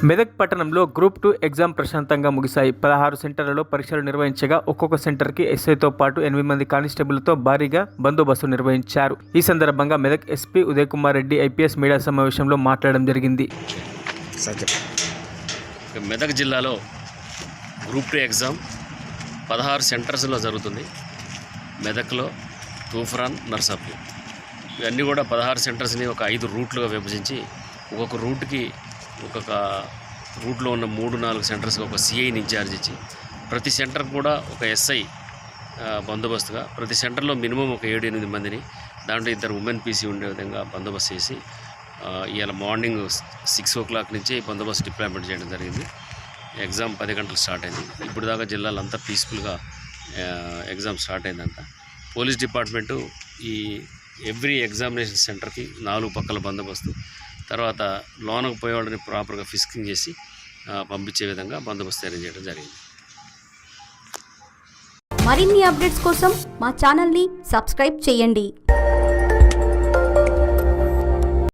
మెదక్ పట్టణంలో group 2 exam ప్రశాంతంగా ముగిశాయి. 16 సెంటర్లలో పరీక్షలు నిర్వహించగా ఒక్కొక్క సెంటర్కి ఎస్ఐతో పాటు 8 మంది కానిస్టేబుల్తో భారీగా బందోబస్తు నిర్వహించారు. ఈ సందర్భంగా Medak SP Uday Kumar Reddy IPS media సమావేశంలో మాట్లాడడం జరిగింది. మెదక్ జిల్లాలో గ్రూప్ 2 ఎగ్జామ్ 16 సెంటర్స్లో జరుగుతుంది. మెదక్లో, తూఫ్రాన్, నర్సాపూర్ ఇవన్నీ కూడా 16 సెంటర్స్ని ఒక 5 రూట్లుగా విభజించి ఒక్కొక్క రూట్కి ఒక్కొక్క రూట్లో ఉన్న 3-4 సెంటర్స్కి ఒక సిఐని ఇన్ఛార్జ్ ఇచ్చి ప్రతి సెంటర్ కూడా ఒక ఎస్ఐ బందోబస్తుగా ప్రతి సెంటర్లో మినిమం ఒక 7-8 మందిని దాంట్లో 2 ఉమెన్ పీసీ ఉండే విధంగా బందోబస్తు చేసి ఇవాళ మార్నింగ్ 6 o'clock నుంచి బందోబస్తు డిప్లాయ్మెంట్ చేయడం జరిగింది. ఎగ్జామ్ 10 గంటలకు స్టార్ట్ అయింది. ఇప్పుడు దాకా జిల్లాలో అంతా పీస్ఫుల్గా ఎగ్జామ్ స్టార్ట్ అయిందంట. పోలీస్ డిపార్ట్మెంటు ఈ ఎవ్రీ ఎగ్జామినేషన్ సెంటర్కి 4 పక్కల బందోబస్తు, తర్వాత లోనకు పోయేవాళ్ళని ప్రాపర్గా ఫిస్కింగ్ చేసి పంపించే విధంగా బందోబస్తు అరేంజ్ చేయడం జరిగింది. మరిన్ని అప్డేట్స్ కోసం మా ఛానల్ని సబ్స్క్రైబ్ చేయండి.